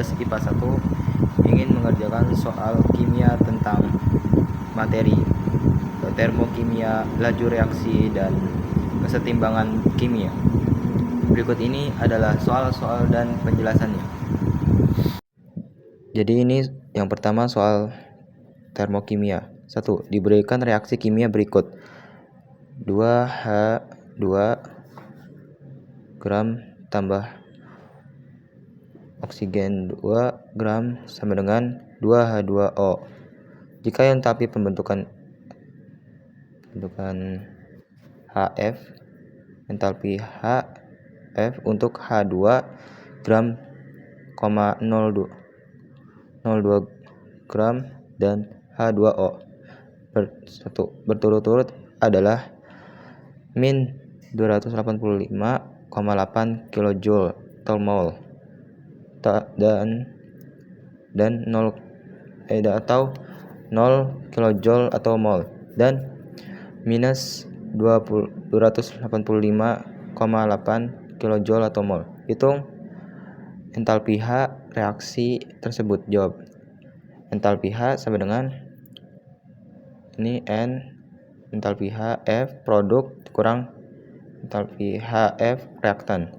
13 IPA 1 ingin mengerjakan soal kimia tentang materi termokimia, laju reaksi, dan kesetimbangan kimia. Berikut ini adalah soal-soal dan penjelasannya. Jadi ini yang pertama soal termokimia. 1. Diberikan reaksi kimia berikut. 2H2 gram tambah oksigen 2 gram sama dengan 2H2O. Jika entalpi pembentukan HF, entalpi HF untuk H2 gram, 02 gram dan H2O berturut-turut adalah min 285,8 kJ atau mol dan 0 kJ atau mol dan minus 285,8 kJ atau mol. Hitung entalpi H reaksi tersebut. Jawab. Entalpi H sama dengan ini N entalpi HF produk kurang entalpi HF reaktan.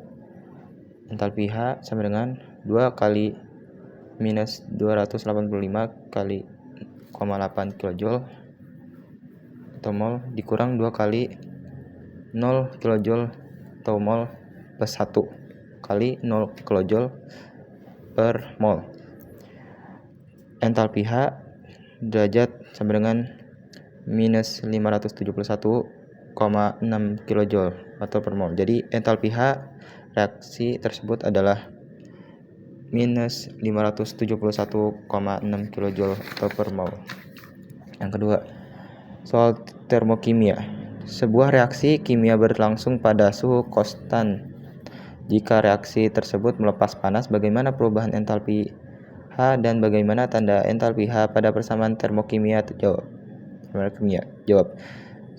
Entalpi H sama dengan 2 kali minus 285 kali 0,8 kJ atau mol dikurang 2 kali 0 kJ atau mol plus 1 kali 0 kJ per mol. Entalpi H derajat sama dengan minus 571,6 kJ atau per mol. Jadi entalpi H reaksi tersebut adalah minus 571,6 kJ atau per mol. Yang kedua, soal termokimia. Sebuah reaksi kimia berlangsung pada suhu konstan. Jika reaksi tersebut melepas panas, bagaimana perubahan entalpi H dan bagaimana tanda entalpi H pada persamaan termokimia? Jawab.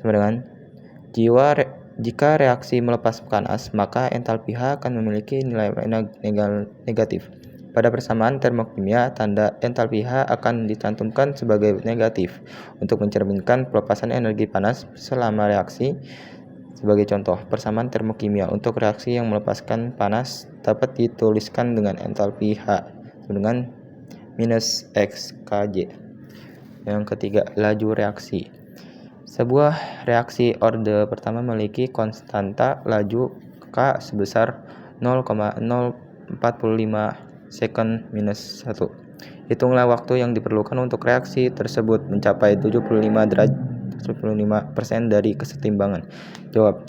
Sama dengan jika reaksi melepas panas, maka entalpi H akan memiliki nilai negatif. Pada persamaan termokimia, tanda entalpi H akan dicantumkan sebagai negatif untuk mencerminkan pelepasan energi panas selama reaksi. Sebagai contoh, persamaan termokimia untuk reaksi yang melepaskan panas dapat dituliskan dengan entalpi H dengan minus XKJ. Yang ketiga, laju reaksi. Sebuah reaksi orde pertama memiliki konstanta laju K sebesar 0,045 second minus 1. Hitunglah waktu yang diperlukan untuk reaksi tersebut mencapai 75% dari kesetimbangan. Jawab.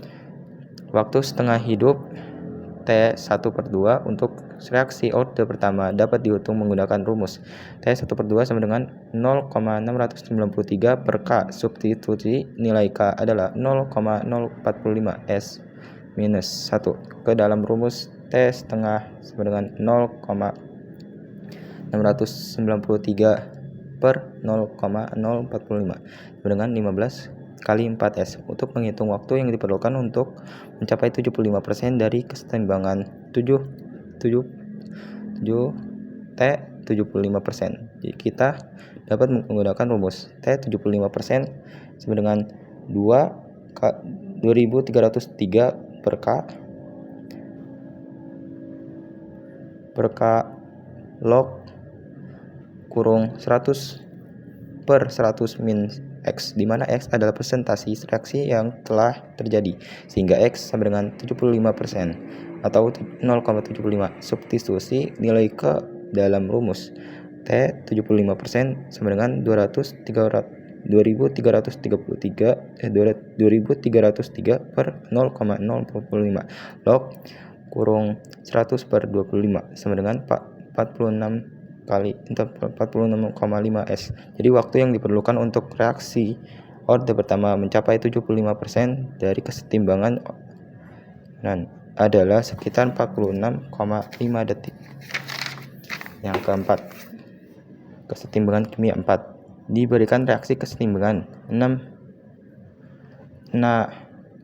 Waktu setengah hidup T1/2 untuk reaksi orde pertama dapat dihitung menggunakan rumus T1/2 sama dengan 0,693 per K. Substitusi nilai K adalah 0,045 S minus 1 ke dalam rumus T setengah sama dengan 0,693 per 0,045 sama dengan 15 kali 4S untuk menghitung waktu yang diperlukan untuk mencapai 75% dari kesetimbangan 75%. Jadi kita dapat menggunakan rumus T75% sama dengan 2303 per K log kurung 100 per 100 min X, di mana X adalah persentase reaksi yang telah terjadi, sehingga X sama dengan 75% atau 0,75. Substitusi nilai ke dalam rumus T75% sama dengan 2303 per 0,045 log kurung 100 per 25 sama dengan 46 kali 46,5 S. Jadi waktu yang diperlukan untuk reaksi orde pertama mencapai 75% dari kesetimbangan adalah sekitar 46,5 detik. Yang keempat, kesetimbangan kimia 4. Diberikan reaksi kesetimbangan 6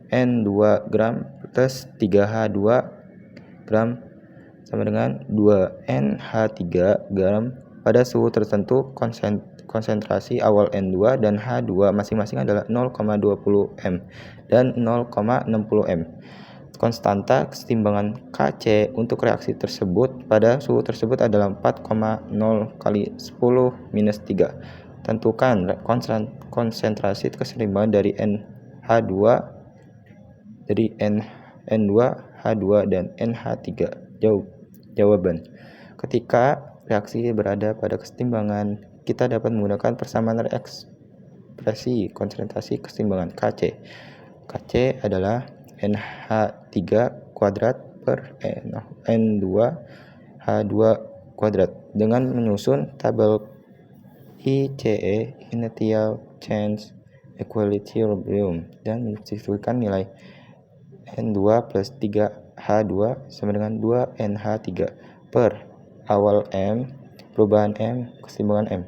N2 gram plus 3H2 gram sama dengan 2NH3 gram pada suhu tertentu. Konsentrasi awal N2 dan H2 masing-masing adalah 0,20 m dan 0,60 m. Konstanta kesetimbangan Kc untuk reaksi tersebut pada suhu tersebut adalah 4,0 kali 10⁻³ Tentukan konsentrasi kesetimbangan dari NH2 N2, H2 dan NH3. Jawaban. Ketika reaksi berada pada kesetimbangan, kita dapat menggunakan persamaan ekspresi konsentrasi kesetimbangan Kc. Kc adalah NH3 kuadrat per N2 H2 kuadrat. Dengan menyusun tabel ICE Initial Change Equilibrium dan mensubstitusikan nilai N2 plus 3H2 sama dengan 2NH3 per awal M, perubahan M, kesetimbangan M.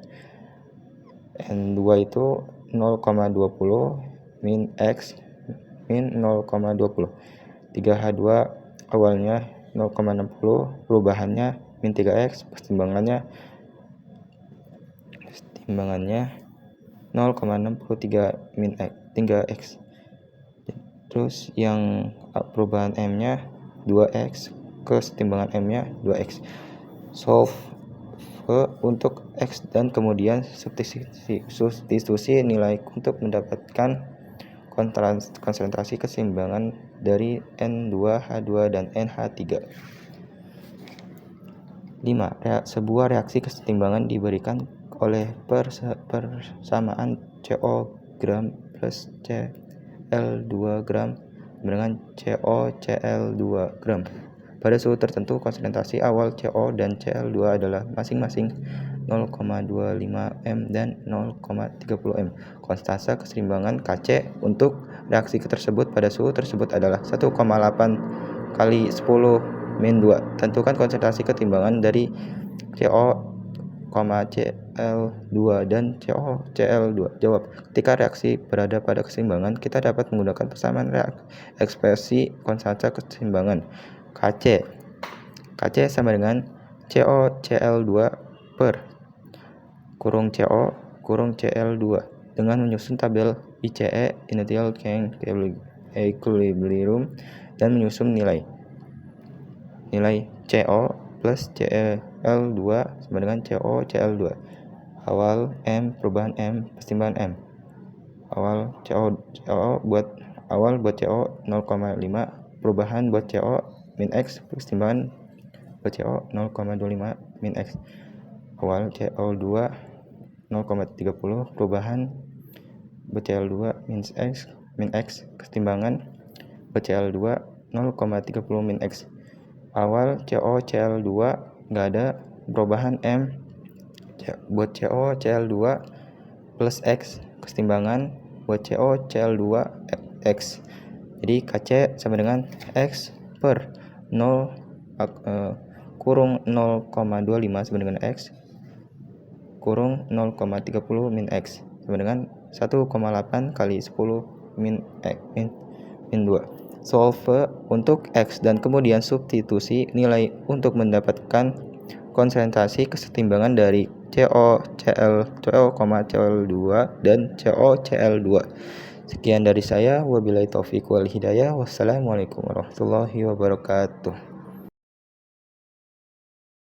N2 itu 0,20 min X min 0,20. 3H2 awalnya 0,60, perubahannya min 3X, kesetimbangannya 0,63 min X, 3X. Terus yang perubahan M-nya 2X, kesetimbangan M-nya 2X. Solve untuk X dan kemudian substitusi nilai untuk mendapatkan konsentrasi keseimbangan dari N2, H2, dan NH3. 5. Sebuah reaksi kesetimbangan diberikan oleh persamaan CO gram plus Cl2 gram dengan CO Cl2 gram. Pada suhu tertentu, konsentrasi awal CO dan Cl2 adalah masing-masing 0,25 m dan 0,30 m. Konstanta keseimbangan Kc untuk reaksi tersebut pada suhu tersebut adalah 1,8 kali 10⁻². Tentukan konsentrasi keseimbangan dari CO, Cl2 dan CO Cl2. Jawab. Ketika reaksi berada pada keseimbangan, kita dapat menggunakan persamaan ekspresi konstanta keseimbangan Kc. Kc sama dengan CO Cl2 per kurung CO kurung Cl2 dengan menyusun tabel ICE Initial Change Equilibrium dan menyusun nilai CO plus Cl2 sama dengan CO Cl2. Awal M, perubahan M, kesetimbangan M. Awal buat CO 0,5, perubahan buat CO min X, kesetimbangan buat CO 0,25 min X. Awal CO2 0,30, perubahan buat CL2 min X, kesetimbangan buat CL2 0,30 min X. Awal CO Cl2 nggak ada, perubahan M buat CO Cl2 plus X, kesetimbangan buat CO Cl2 X. Jadi Kc sama dengan X per 0 kurung 0,25 sama dengan X kurung 0,30 min X sama dengan 1,8 kali 10 min 2. Solve untuk X dan kemudian substitusi nilai untuk mendapatkan konsentrasi kesetimbangan dari CO, Cl2 dan CO Cl2. Sekian dari saya. Wabillahi taufiq wal hidayah. Wassalamualaikum warahmatullahi wabarakatuh.